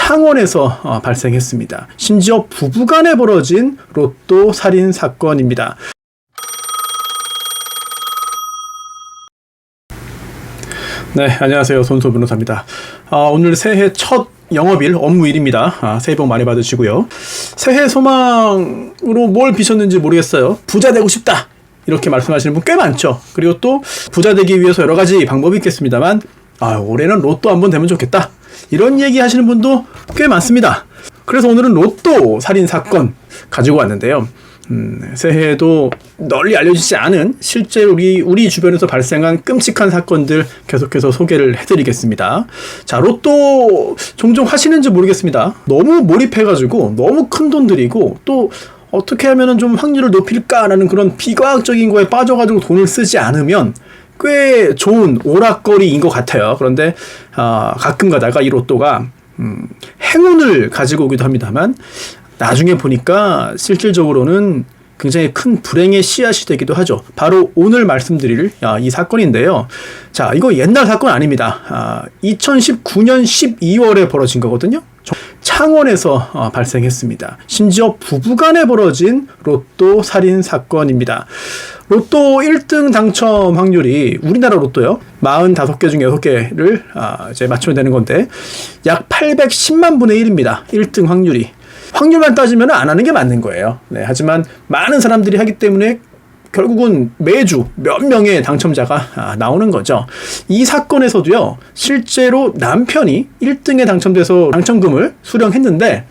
창원에서 발생했습니다. 심지어 부부간에 벌어진 로또 살인 사건입니다. 네, 안녕하세요. 손소 변호사입니다. 오늘 새해 첫 영업일, 업무일입니다. 새해 복 많이 받으시고요. 새해 소망으로 뭘 비셨는지 모르겠어요. 부자 되고 싶다, 이렇게 말씀하시는 분 꽤 많죠. 그리고 또 부자 되기 위해서 여러 가지 방법이 있겠습니다만 올해는 로또 한번 되면 좋겠다, 이런 얘기 하시는 분도 꽤 많습니다. 그래서 오늘은 로또 살인 사건 가지고 왔는데요. 새해에도 널리 알려지지 않은 실제 우리 주변에서 발생한 끔찍한 사건들 계속해서 소개를 해드리겠습니다. 자, 로또 종종 하시는지 모르겠습니다. 너무 몰입해가지고 너무 큰 돈 들이고 또 어떻게 하면 좀 확률을 높일까라는 그런 비과학적인 거에 빠져가지고 돈을 쓰지 않으면 꽤 좋은 오락거리인 것 같아요. 그런데 가끔 가다가 이 로또가 행운을 가지고 오기도 합니다만 나중에 보니까 실질적으로는 굉장히 큰 불행의 씨앗이 되기도 하죠. 바로 오늘 말씀드릴 이 사건인데요. 자, 이거 옛날 사건 아닙니다. 2019년 12월에 벌어진 거거든요. 창원에서 발생했습니다. 심지어 부부간에 벌어진 로또 살인 사건입니다. 로또 1등 당첨 확률이 우리나라 로또요, 45개 중에 6개를 이제 맞추면 되는 건데 약 810만 분의 1입니다. 1등 확률이. 확률만 따지면 안 하는 게 맞는 거예요. 네, 하지만 많은 사람들이 하기 때문에 결국은 매주 몇 명의 당첨자가 나오는 거죠. 이 사건에서도요, 실제로 남편이 1등에 당첨돼서 당첨금을 수령했는데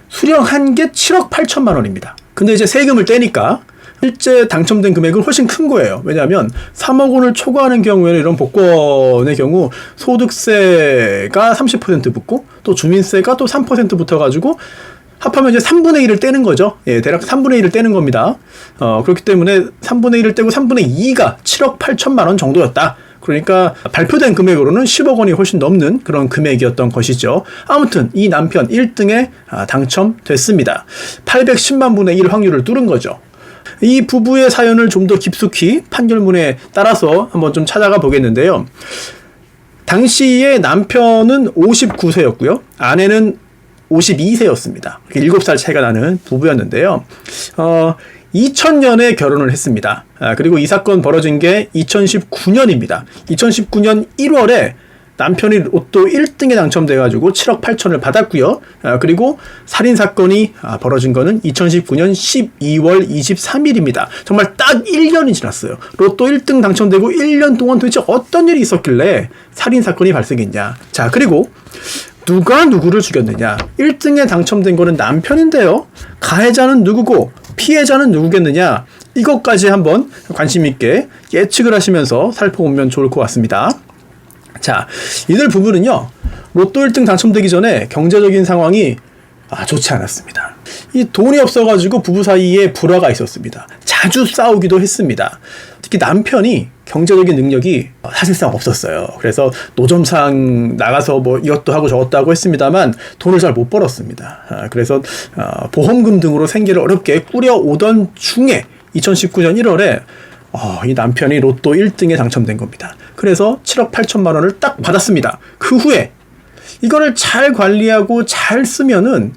수령한 게 7억 8천만 원입니다. 근데 이제 세금을 떼니까 실제 당첨된 금액은 훨씬 큰 거예요. 왜냐하면 3억 원을 초과하는 경우에는 이런 복권의 경우 소득세가 30% 붙고 또 주민세가 또 3% 붙어가지고 합하면 이제 3분의 1을 떼는 거죠. 예, 대략 3분의 1을 떼는 겁니다. 그렇기 때문에 3분의 1을 떼고 3분의 2가 7억 8천만 원 정도였다. 그러니까 발표된 금액으로는 10억 원이 훨씬 넘는 그런 금액이었던 것이죠. 아무튼 이 남편 1등에 당첨됐습니다. 810만 분의 1 확률을 뚫은 거죠. 이 부부의 사연을 좀 더 깊숙이 판결문에 따라서 한번 좀 찾아가 보겠는데요. 당시에 남편은 59세였고요. 아내는 52세였습니다. 7살 차이가 나는 부부였는데요. 2000년에 결혼을 했습니다. 그리고 이 사건 벌어진 게 2019년입니다. 2019년 1월에 남편이 로또 1등에 당첨돼가지고 7억 8천을 받았고요. 그리고 살인사건이 벌어진 거는 2019년 12월 23일입니다. 정말 딱 1년이 지났어요. 로또 1등 당첨되고 1년 동안 도대체 어떤 일이 있었길래 살인사건이 발생했냐. 자, 그리고 누가 누구를 죽였느냐. 1등에 당첨된 거는 남편인데요, 가해자는 누구고 피해자는 누구겠느냐, 이것까지 한번 관심 있게 예측을 하시면서 살펴보면 좋을 것 같습니다. 자, 이들 부부는요, 로또 1등 당첨되기 전에 경제적인 상황이 좋지 않았습니다. 이 돈이 없어가지고 부부 사이에 불화가 있었습니다. 자주 싸우기도 했습니다. 특히 남편이 경제적인 능력이 사실상 없었어요. 그래서 노점상 나가서 뭐 이것도 하고 저것도 하고 했습니다만 돈을 잘 못 벌었습니다. 그래서 보험금 등으로 생계를 어렵게 꾸려오던 중에 2019년 1월에 이 남편이 로또 1등에 당첨된 겁니다. 그래서 7억 8천만 원을 딱 받았습니다. 그 후에 이거를 잘 관리하고 잘 쓰면은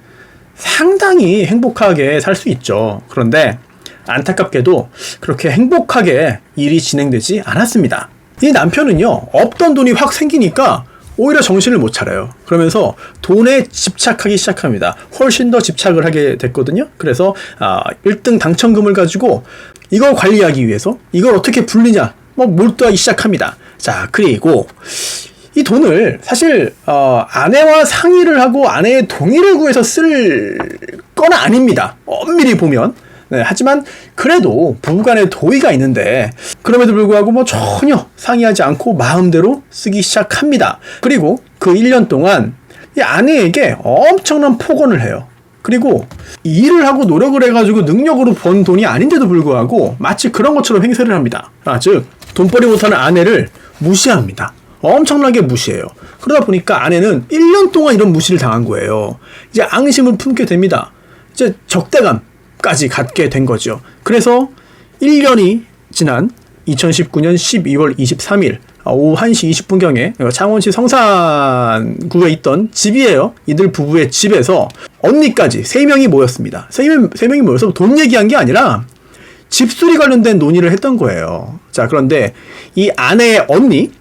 상당히 행복하게 살 수 있죠. 그런데 안타깝게도 그렇게 행복하게 일이 진행되지 않았습니다. 이 남편은요, 없던 돈이 확 생기니까 오히려 정신을 못 차려요. 그러면서 돈에 집착하기 시작합니다. 훨씬 더 집착을 하게 됐거든요. 그래서 1등 당첨금을 가지고 이걸 관리하기 위해서 이걸 어떻게 불리냐 몰두하기 시작합니다. 자, 그리고 이 돈을 사실 아내와 상의를 하고 아내의 동의를 구해서 쓸 건 아닙니다. 엄밀히 보면. 네, 하지만 그래도 부부간의 도의가 있는데 그럼에도 불구하고 전혀 상의하지 않고 마음대로 쓰기 시작합니다. 그리고 그 1년 동안 이 아내에게 엄청난 폭언을 해요. 그리고 일을 하고 노력을 해가지고 능력으로 번 돈이 아닌데도 불구하고 마치 그런 것처럼 행세를 합니다. 즉 돈벌이 못하는 아내를 무시합니다. 엄청나게 무시해요. 그러다 보니까 아내는 1년 동안 이런 무시를 당한 거예요. 이제 앙심을 품게 됩니다. 이제 적대감까지 갖게 된 거죠. 그래서 1년이 지난 2019년 12월 23일 오후 1시 20분경에 창원시 성산구에 있던 집이에요. 이들 부부의 집에서 언니까지 3명이 모였습니다. 3명이 모여서 돈 얘기한 게 아니라 집수리 관련된 논의를 했던 거예요. 자, 그런데 이 아내의 언니,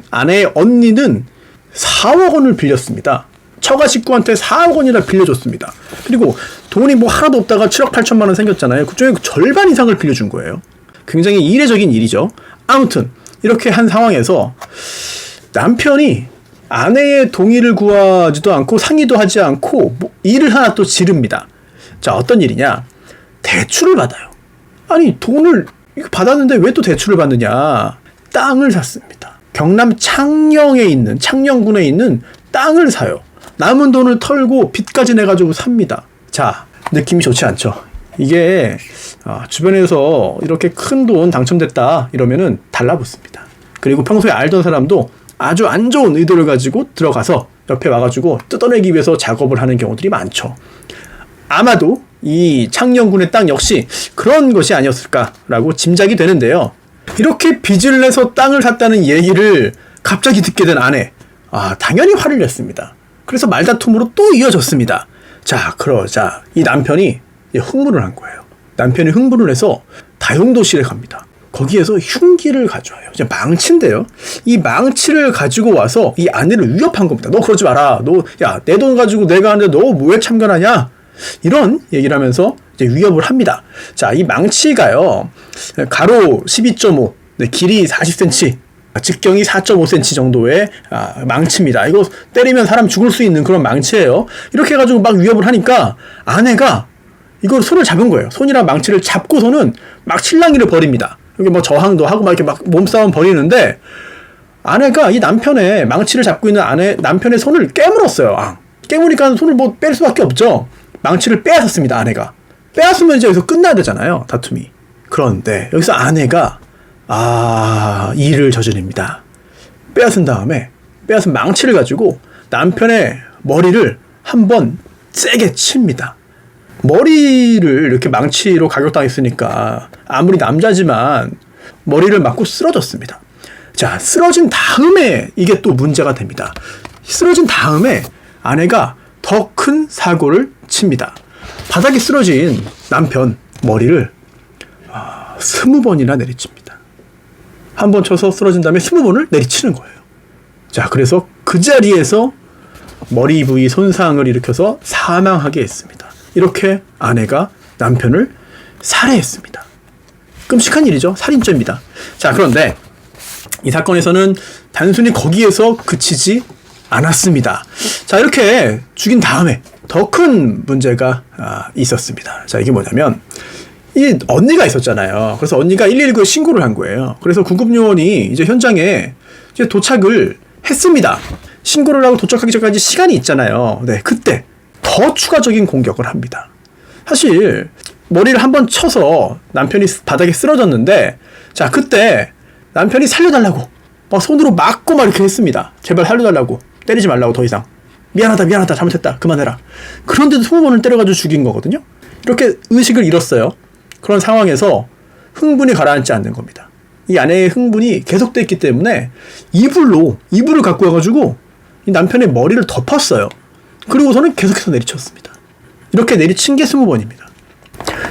아내의 언니는 4억 원을 빌렸습니다. 처가 식구한테 4억 원이나 빌려줬습니다. 그리고 돈이 뭐 하나도 없다가 7억 8천만 원 생겼잖아요. 그중에 절반 이상을 빌려준 거예요. 굉장히 이례적인 일이죠. 아무튼 이렇게 한 상황에서 남편이 아내의 동의를 구하지도 않고 상의도 하지 않고 뭐 일을 하나 또 지릅니다. 자, 어떤 일이냐? 대출을 받아요. 아니, 돈을 받았는데 왜 또 대출을 받느냐? 땅을 샀습니다. 경남 창녕군에 있는 땅을 사요. 남은 돈을 털고 빚까지 내가지고 삽니다. 자, 느낌이 좋지 않죠? 이게 주변에서 이렇게 큰 돈 당첨됐다 이러면은 달라붙습니다. 그리고 평소에 알던 사람도 아주 안 좋은 의도를 가지고 들어가서 옆에 와가지고 뜯어내기 위해서 작업을 하는 경우들이 많죠. 아마도 이 창녕군의 땅 역시 그런 것이 아니었을까라고 짐작이 되는데요. 이렇게 빚을 내서 땅을 샀다는 얘기를 갑자기 듣게 된 아내, 당연히 화를 냈습니다. 그래서 말다툼으로 또 이어졌습니다. 자, 그러자 이 남편이 흥분을 한 거예요. 남편이 흥분을 해서 다용도실에 갑니다. 거기에서 흉기를 가져와요. 이제 망치인데요. 이 망치를 가지고 와서 이 아내를 위협한 겁니다. 너 그러지 마라. 내 돈 가지고 내가 하는데 너 왜 참견하냐? 이런 얘기를 하면서 이제 위협을 합니다. 자, 이 망치가요. 가로 12.5, 길이 40cm, 직경이 4.5cm 정도의 망치입니다. 이거 때리면 사람 죽을 수 있는 그런 망치예요. 이렇게 해가지고 막 위협을 하니까 아내가 이걸 손을 잡은 거예요. 손이랑 망치를 잡고서는 막 실랑이를 벌입니다. 이렇게 뭐 저항도 하고 막 이렇게 막 몸싸움 벌이는데 아내가 이 남편의 망치를 잡고 있는 남편의 손을 깨물었어요. 깨무니까 손을 뭐 뺄 수밖에 없죠. 망치를 빼앗았습니다. 아내가. 빼앗으면 이제 여기서 끝나야 되잖아요. 다툼이. 그런데 여기서 아내가 일을 저지릅니다. 빼앗은 망치를 가지고 남편의 머리를 한번 세게 칩니다. 머리를 이렇게 망치로 가격당했으니까 아무리 남자지만 머리를 맞고 쓰러졌습니다. 자, 쓰러진 다음에 이게 또 문제가 됩니다. 쓰러진 다음에 아내가 더 큰 사고를 칩니다. 바닥에 쓰러진 남편 머리를 20번이나 내리칩니다. 한 번 쳐서 쓰러진 다음에 20번을 내리치는 거예요. 자, 그래서 그 자리에서 머리 부위 손상을 일으켜서 사망하게 했습니다. 이렇게 아내가 남편을 살해했습니다. 끔찍한 일이죠. 살인죄입니다. 자, 그런데 이 사건에서는 단순히 거기에서 그치지 않았습니다. 자, 이렇게 죽인 다음에 더 큰 문제가 있었습니다. 자, 이게 뭐냐면 이 언니가 있었잖아요. 그래서 언니가 119에 신고를 한 거예요. 그래서 구급요원이 이제 현장에 이제 도착을 했습니다. 신고를 하고 도착하기 전까지 시간이 있잖아요. 네, 그때 더 추가적인 공격을 합니다. 사실 머리를 한번 쳐서 남편이 바닥에 쓰러졌는데, 자, 그때 남편이 살려달라고 막 손으로 막고 막 이렇게 했습니다. 제발 살려달라고, 때리지 말라고, 더 이상 미안하다 잘못했다 그만해라. 그런데도 20번을 때려가지고 죽인 거거든요. 이렇게 의식을 잃었어요. 그런 상황에서 흥분이 가라앉지 않는 겁니다. 이 아내의 흥분이 계속됐기 때문에 이불을 갖고 와가지고 이 남편의 머리를 덮었어요. 그리고서는 계속해서 내리쳤습니다. 이렇게 내리친 게 20번입니다.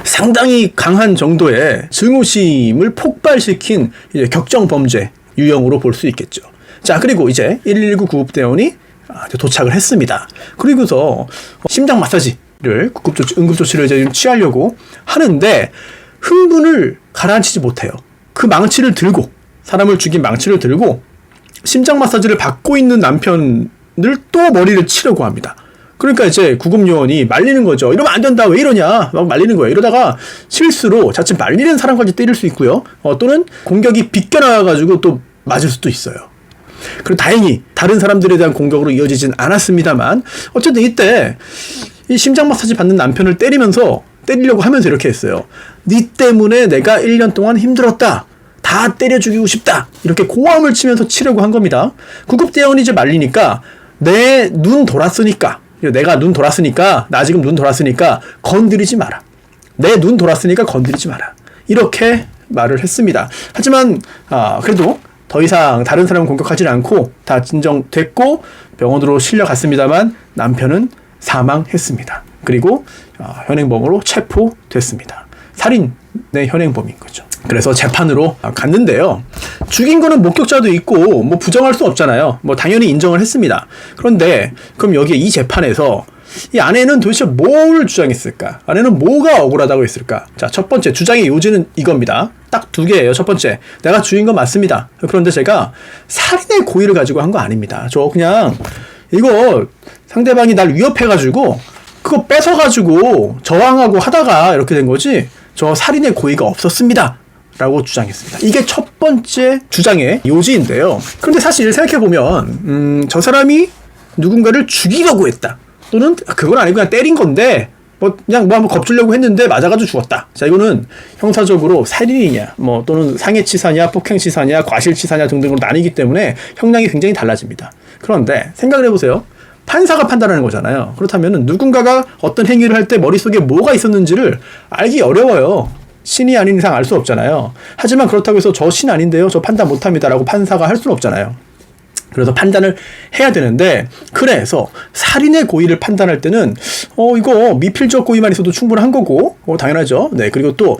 상당히 강한 정도의 증오심을 폭발시킨 이제 격정범죄 유형으로 볼 수 있겠죠. 자, 그리고 이제 119 구급대원이 도착을 했습니다. 그리고서 심장 마사지를 응급조치를 이제 취하려고 하는데 흥분을 가라앉히지 못해요. 그 망치를 들고, 사람을 죽인 망치를 들고 심장 마사지를 받고 있는 남편을 또 머리를 치려고 합니다. 그러니까 이제 구급요원이 말리는 거죠. 이러면 안 된다. 왜 이러냐. 막 말리는 거예요. 이러다가 실수로 자칫 말리는 사람까지 때릴 수 있고요. 또는 공격이 빗겨나와가지고 또 맞을 수도 있어요. 그리고 다행히 다른 사람들에 대한 공격으로 이어지진 않았습니다만, 어쨌든 이때 이 심장 마사지 받는 남편을 때리려고 하면서 이렇게 했어요. 네 때문에 내가 1년 동안 힘들었다. 다 때려 죽이고 싶다. 이렇게 고함을 치면서 치려고 한 겁니다. 구급대원이 이제 말리니까 내가 눈 돌았으니까, 나 지금 눈 돌았으니까 건드리지 마라. 내 눈 돌았으니까 건드리지 마라. 이렇게 말을 했습니다. 하지만 그래도 더 이상 다른 사람을 공격하지 않고 다 진정됐고 병원으로 실려갔습니다만 남편은 사망했습니다. 그리고 현행범으로 체포됐습니다. 살인의 현행범인 거죠. 그래서 재판으로 갔는데요. 죽인 거는 목격자도 있고 뭐 부정할 수 없잖아요. 뭐 당연히 인정을 했습니다. 그런데 그럼 여기에 이 재판에서 이 아내는 도대체 뭘 주장했을까? 아내는 뭐가 억울하다고 했을까? 자, 첫 번째 주장의 요지는 이겁니다. 딱 두 개예요. 첫 번째, 내가 죽인 건 맞습니다. 그런데 제가 살인의 고의를 가지고 한 거 아닙니다. 저 그냥 이거 상대방이 날 위협해가지고 그거 뺏어가지고 저항하고 하다가 이렇게 된 거지 저 살인의 고의가 없었습니다. 라고 주장했습니다. 이게 첫 번째 주장의 요지인데요. 그런데 사실 생각해보면 저 사람이 누군가를 죽이려고 했다. 또는 그건 아니고 그냥 때린 건데 그냥 한번 겁주려고 했는데 맞아가지고 죽었다. 자, 이거는 형사적으로 살인이냐 또는 상해치사냐 폭행치사냐 과실치사냐 등등으로 나뉘기 때문에 형량이 굉장히 달라집니다. 그런데 생각을 해보세요. 판사가 판단하는 거잖아요. 그렇다면 누군가가 어떤 행위를 할 때 머릿속에 뭐가 있었는지를 알기 어려워요. 신이 아닌 이상 알 수 없잖아요. 하지만 그렇다고 해서 저 신 아닌데요, 저 판단 못합니다 라고 판사가 할 수는 없잖아요. 그래서 판단을 해야 되는데, 그래서 살인의 고의를 판단할 때는 이거 미필적 고의만 있어도 충분한 거고 당연하죠. 네, 그리고 또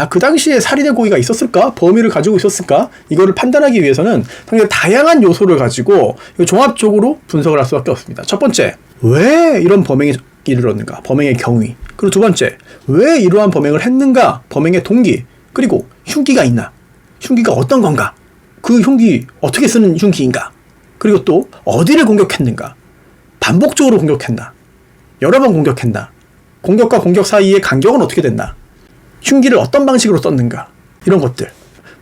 그 당시에 살인의 고의가 있었을까? 범위를 가지고 있었을까? 이거를 판단하기 위해서는 상당히 다양한 요소를 가지고 종합적으로 분석을 할 수밖에 없습니다. 첫 번째, 왜 이런 범행이 이르렀는가? 범행의 경위. 그리고 두 번째, 왜 이러한 범행을 했는가? 범행의 동기. 그리고 흉기가 있나? 흉기가 어떤 건가? 그 흉기 어떻게 쓰는 흉기인가? 그리고 또 어디를 공격했는가? 반복적으로 공격했나? 여러 번 공격했나? 공격과 공격 사이의 간격은 어떻게 됐나? 흉기를 어떤 방식으로 썼는가? 이런 것들.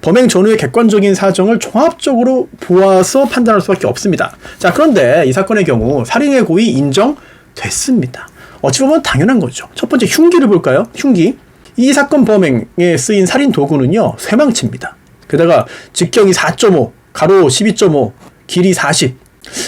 범행 전후의 객관적인 사정을 종합적으로 보아서 판단할 수밖에 없습니다. 자, 그런데 이 사건의 경우 살인의 고의 인정됐습니다. 어찌 보면 당연한 거죠. 첫 번째 흉기를 볼까요? 흉기. 이 사건 범행에 쓰인 살인 도구는요, 쇠망치입니다. 게다가 직경이 4.5, 가로 12.5, 길이 40.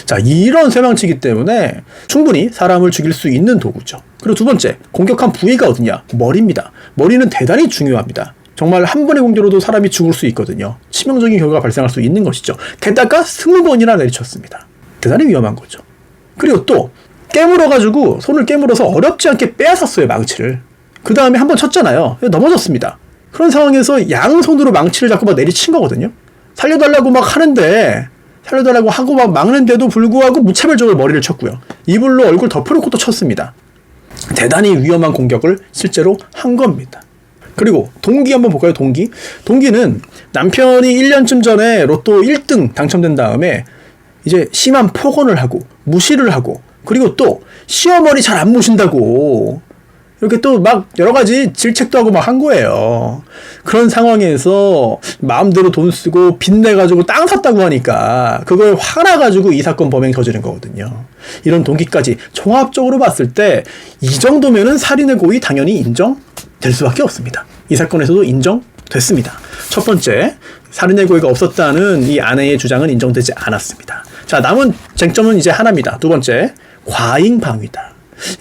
자, 이런 쇠망치이기 때문에 충분히 사람을 죽일 수 있는 도구죠. 그리고 두 번째, 공격한 부위가 어디냐? 머리입니다. 머리는 대단히 중요합니다. 정말 한 번의 공격으로도 사람이 죽을 수 있거든요. 치명적인 결과가 발생할 수 있는 것이죠. 게다가 20번이나 내리쳤습니다. 대단히 위험한 거죠. 그리고 또 깨물어가지고 손을 깨물어서 어렵지 않게 빼앗았어요, 망치를. 그 다음에 한 번 쳤잖아요. 넘어졌습니다. 그런 상황에서 양손으로 망치를 잡고 막 내리친 거거든요. 살려달라고 막 하는데, 살려달라고 하고 막 막는데도 불구하고 무차별적으로 머리를 쳤고요. 이불로 얼굴 덮어놓고 또 쳤습니다. 대단히 위험한 공격을 실제로 한 겁니다. 그리고 동기 한번 볼까요? 동기는 남편이 1년쯤 전에 로또 1등 당첨된 다음에 이제 심한 폭언을 하고 무시를 하고, 그리고 또 시어머니 잘 안 모신다고 이렇게 또 막 여러 가지 질책도 하고 막 한 거예요. 그런 상황에서 마음대로 돈 쓰고 빚내가지고 땅 샀다고 하니까 그걸 화나가지고 이 사건 범행 저지른 거거든요. 이런 동기까지 종합적으로 봤을 때 이 정도면은 살인의 고의 당연히 인정될 수밖에 없습니다. 이 사건에서도 인정됐습니다. 첫 번째, 살인의 고의가 없었다는 이 아내의 주장은 인정되지 않았습니다. 자, 남은 쟁점은 이제 하나입니다. 두 번째, 과잉방위다.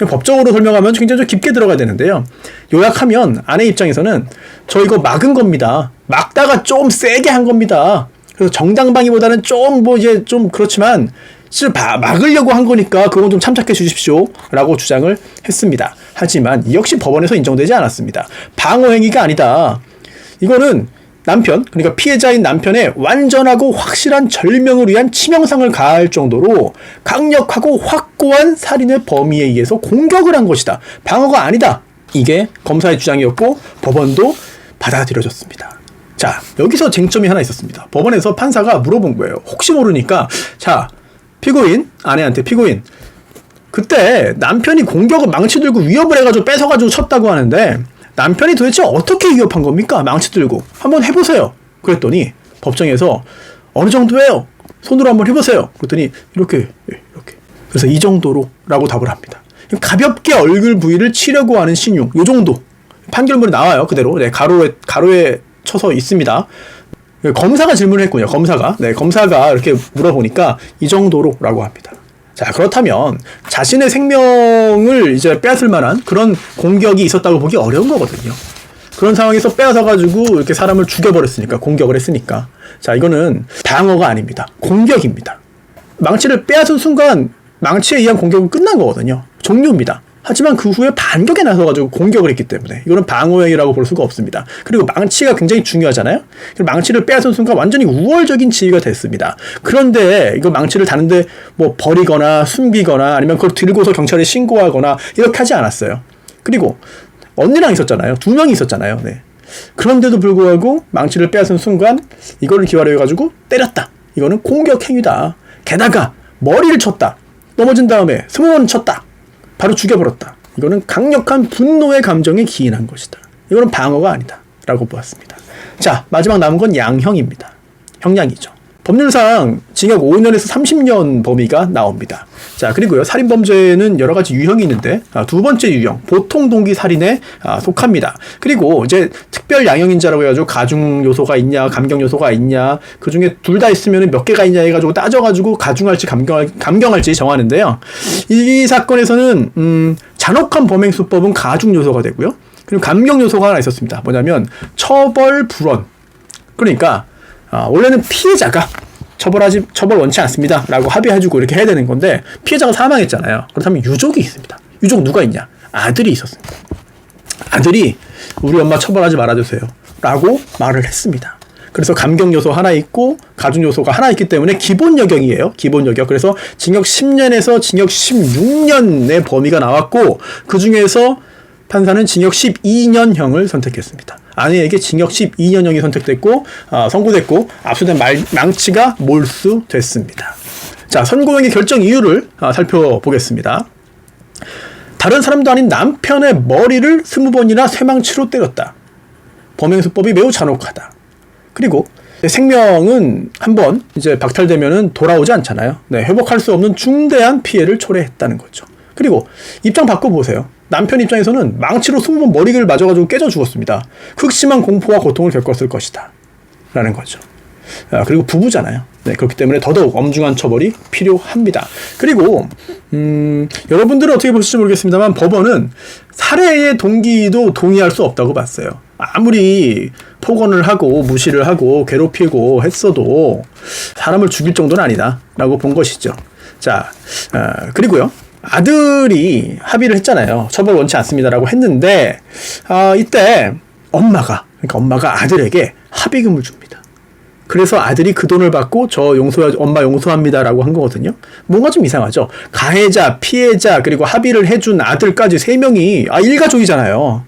법적으로 설명하면 굉장히 좀 깊게 들어가야 되는데요. 요약하면 아내 입장에서는 저 이거 막은 겁니다. 막다가 좀 세게 한 겁니다. 그래서 정당방위보다는 좀 그렇지만 진짜 막으려고 한 거니까 그건 좀 참작해 주십시오 라고 주장을 했습니다. 하지만 이 역시 법원에서 인정되지 않았습니다. 방어행위가 아니다. 이거는 남편, 그러니까 피해자인 남편의 완전하고 확실한 절명을 위한 치명상을 가할 정도로 강력하고 확고한 살인의 범위에 의해서 공격을 한 것이다. 방어가 아니다. 이게 검사의 주장이었고 법원도 받아들여졌습니다. 자, 여기서 쟁점이 하나 있었습니다. 법원에서 판사가 물어본 거예요. 혹시 모르니까, 자, 아내한테 피고인, 그때 남편이 공격을 망치 들고 위협을 해가지고 뺏어가지고 쳤다고 하는데 남편이 도대체 어떻게 위협한 겁니까? 망치 들고 한번 해보세요. 그랬더니 법정에서 어느 정도예요? 손으로 한번 해보세요. 그랬더니 이렇게. 그래서 이 정도로 라고 답을 합니다. 가볍게 얼굴 부위를 치려고 하는 신용, 요 정도. 판결문에 나와요. 그대로. 네, 가로에 쳐서 있습니다. 검사가 질문을 했군요. 검사가 이렇게 물어보니까 이 정도로 라고 합니다. 자, 그렇다면 자신의 생명을 이제 빼앗을 만한 그런 공격이 있었다고 보기 어려운 거거든요. 그런 상황에서 빼앗아가지고 이렇게 사람을 죽여버렸으니까, 공격을 했으니까. 자, 이거는 방어가 아닙니다. 공격입니다. 망치를 빼앗은 순간 망치에 의한 공격은 끝난 거거든요. 종료입니다. 하지만 그 후에 반격에 나서가지고 공격을 했기 때문에 이거는 방어행위라고 볼 수가 없습니다. 그리고 망치가 굉장히 중요하잖아요. 망치를 빼앗은 순간 완전히 우월적인 지위가 됐습니다. 그런데 이거 망치를 다른데 뭐 버리거나 숨기거나 아니면 그걸 들고서 경찰에 신고하거나 이렇게 하지 않았어요. 그리고 언니랑 있었잖아요. 2명이 있었잖아요. 네. 그런데도 불구하고 망치를 빼앗은 순간 이거를 기화로 해가지고 때렸다. 이거는 공격 행위다. 게다가 머리를 쳤다. 넘어진 다음에 20번 쳤다. 바로 죽여버렸다. 이거는 강력한 분노의 감정에 기인한 것이다. 이거는 방어가 아니다 라고 보았습니다. 자, 마지막 남은 건 양형입니다. 형량이죠. 법률상 징역 5년에서 30년 범위가 나옵니다. 자, 그리고요, 살인범죄는 여러 가지 유형이 있는데, 두 번째 유형, 보통 동기 살인에 속합니다. 그리고 이제 특별 양형인자라고 해가지고 가중 요소가 있냐, 감경 요소가 있냐, 그 중에 둘 다 있으면 몇 개가 있냐 해가지고 따져가지고 가중할지 감경할지 정하는데요. 이 사건에서는, 잔혹한 범행수법은 가중 요소가 되고요. 그리고 감경 요소가 하나 있었습니다. 뭐냐면, 처벌 불원. 그러니까, 원래는 피해자가 처벌 원치 않습니다 라고 합의해주고 이렇게 해야 되는 건데, 피해자가 사망했잖아요. 그렇다면 유족이 있습니다. 유족 누가 있냐? 아들이 있었습니다. 아들이 우리 엄마 처벌하지 말아주세요 라고 말을 했습니다. 그래서 감경 요소 하나 있고 가중 요소가 하나 있기 때문에 기본 여경이에요. 기본 여경. 그래서 징역 10년에서 징역 16년의 범위가 나왔고, 그 중에서 판사는 징역 12년형을 선택했습니다. 아내에게 징역 12년형이 선택됐고, 선고됐고, 압수된 망치가 몰수됐습니다. 자, 선고형의 결정 이유를 살펴보겠습니다. 다른 사람도 아닌 남편의 머리를 20번이나 쇠망치로 때렸다. 범행수법이 매우 잔혹하다. 그리고 생명은 한번 이제 박탈되면은 돌아오지 않잖아요. 네, 회복할 수 없는 중대한 피해를 초래했다는 거죠. 그리고 입장 바꿔보세요. 남편 입장에서는 망치로 20번 머리를 맞아가지고 깨져 죽었습니다. 극심한 공포와 고통을 겪었을 것이다 라는 거죠. 그리고 부부잖아요. 네, 그렇기 때문에 더더욱 엄중한 처벌이 필요합니다. 그리고 여러분들은 어떻게 보실지 모르겠습니다만, 법원은 살해의 동기도 동의할 수 없다고 봤어요. 아무리 폭언을 하고 무시를 하고 괴롭히고 했어도 사람을 죽일 정도는 아니다 라고 본 것이죠. 자, 그리고요, 아들이 합의를 했잖아요. 처벌 원치 않습니다라고 했는데, 이때 엄마가 아들에게 합의금을 줍니다. 그래서 아들이 그 돈을 받고 엄마 용서합니다라고 한 거거든요. 뭔가 좀 이상하죠. 가해자, 피해자, 그리고 합의를 해준 아들까지 3명이 일가족이잖아요.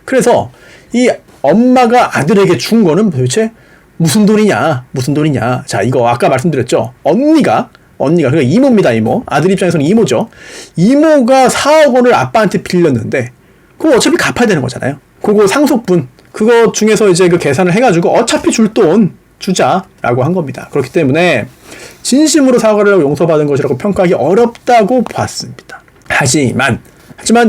그래서 이 엄마가 아들에게 준 거는 도대체 무슨 돈이냐. 자, 이거 아까 말씀드렸죠. 언니가 그러니까 이모입니다. 이모. 아들 입장에서는 이모죠. 이모가 4억 원을 아빠한테 빌렸는데 그거 어차피 갚아야 되는 거잖아요. 그거 상속분, 그거 중에서 이제 그 계산을 해가지고 어차피 줄 돈 주자라고 한 겁니다. 그렇기 때문에 진심으로 사과를 하고 용서받은 것이라고 평가하기 어렵다고 봤습니다. 하지만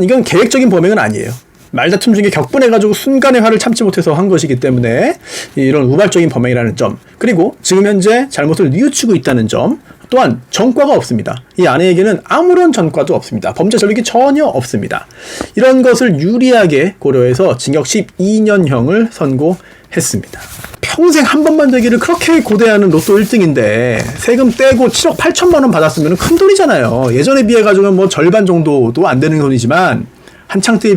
이건 계획적인 범행은 아니에요. 말다툼 중에 격분해가지고 순간의 화를 참지 못해서 한 것이기 때문에 이런 우발적인 범행이라는 점, 그리고 지금 현재 잘못을 뉘우치고 있다는 점, 또한 전과가 없습니다. 이 아내에게는 아무런 전과도 없습니다. 범죄 전력이 전혀 없습니다. 이런 것을 유리하게 고려해서 징역 12년형을 선고했습니다. 평생 한 번만 되기를 그렇게 고대하는 로또 1등인데 세금 떼고 7억 8천만 원 받았으면 큰 돈이잖아요. 예전에 비해 가지고는 뭐 절반 정도도 안 되는 돈이지만 한창 때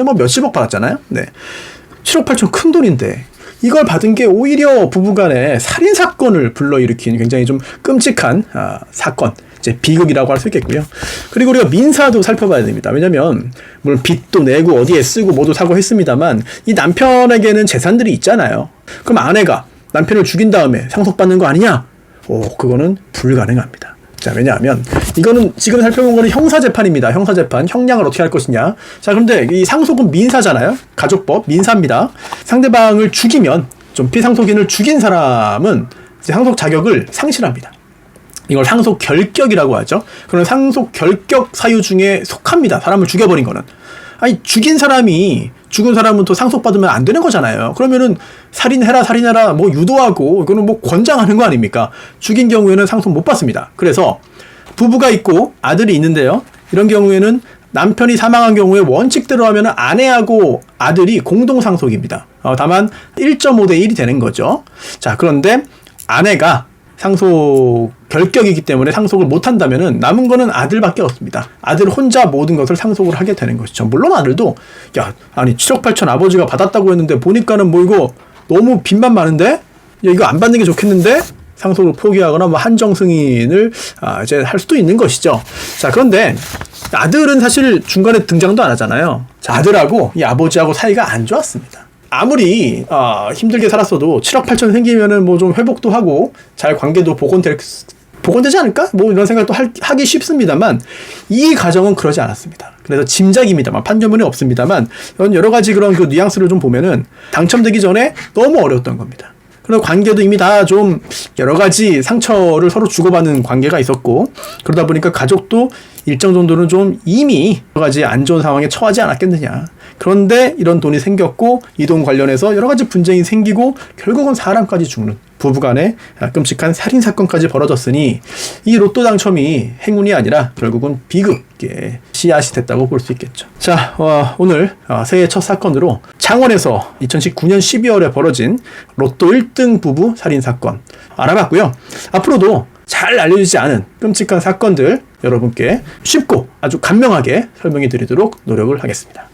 뭐 몇십억 받았잖아요. 네. 7억 8천 큰 돈인데 이걸 받은 게 오히려 부부간의 살인사건을 불러일으킨 굉장히 좀 끔찍한 사건, 이제 비극이라고 할 수 있겠고요. 그리고 우리가 민사도 살펴봐야 됩니다. 왜냐면 물론 빚도 내고 어디에 쓰고 모두 사고 했습니다만 이 남편에게는 재산들이 있잖아요. 그럼 아내가 남편을 죽인 다음에 상속받는 거 아니냐? 그거는 불가능합니다. 자, 왜냐하면 이거는 지금 살펴본 거는 형사재판입니다. 형사재판, 형량을 어떻게 할 것이냐. 자, 그런데 이 상속은 민사잖아요. 가족법, 민사입니다. 상대방을 죽이면, 좀 피상속인을 죽인 사람은 이제 상속 자격을 상실합니다. 이걸 상속 결격이라고 하죠. 그런 상속 결격 사유 중에 속합니다. 사람을 죽여버린 거는. 아니, 죽은 사람은 또 상속받으면 안 되는 거잖아요. 그러면은 살인해라, 뭐 유도하고, 이거는 뭐 권장하는 거 아닙니까? 죽인 경우에는 상속 못 받습니다. 그래서 부부가 있고 아들이 있는데요. 이런 경우에는 남편이 사망한 경우에 원칙대로 하면 아내하고 아들이 공동 상속입니다. 다만 1.5대 1이 되는 거죠. 자, 그런데 아내가 상속 결격이기 때문에 상속을 못한다면은 남은 거는 아들밖에 없습니다. 아들 혼자 모든 것을 상속을 하게 되는 것이죠. 물론 아들도 아니 7억 8천 아버지가 받았다고 했는데 보니까는 뭐 이거 너무 빚만 많은데 야, 이거 안 받는 게 좋겠는데 상속을 포기하거나 뭐 한정 승인을 이제 할 수도 있는 것이죠. 자, 그런데 아들은 사실 중간에 등장도 안 하잖아요. 자, 아들하고 이 아버지하고 사이가 안 좋았습니다. 아무리 힘들게 살았어도 7억 8천 생기면은 뭐 좀 회복도 하고 잘 관계도 복원되지 않을까? 뭐 이런 생각도 하기 쉽습니다만 이 가정은 그러지 않았습니다. 그래서 짐작입니다만 판결문이 없습니다만 여러 가지 그런 그 뉘앙스를 좀 보면은 당첨되기 전에 너무 어려웠던 겁니다. 그리고 관계도 이미 다 좀 여러 가지 상처를 서로 주고받는 관계가 있었고 그러다 보니까 가족도 일정 정도는 좀 이미 여러 가지 안 좋은 상황에 처하지 않았겠느냐. 그런데 이런 돈이 생겼고 이 돈 관련해서 여러 가지 분쟁이 생기고 결국은 사람까지 죽는 부부간의 끔찍한 살인사건까지 벌어졌으니 이 로또 당첨이 행운이 아니라 결국은 비극의 씨앗이 됐다고 볼 수 있겠죠. 자, 오늘 새해 첫 사건으로 창원에서 2019년 12월에 벌어진 로또 1등 부부 살인사건 알아봤고요. 앞으로도 잘 알려지지 않은 끔찍한 사건들 여러분께 쉽고 아주 간명하게 설명해 드리도록 노력을 하겠습니다.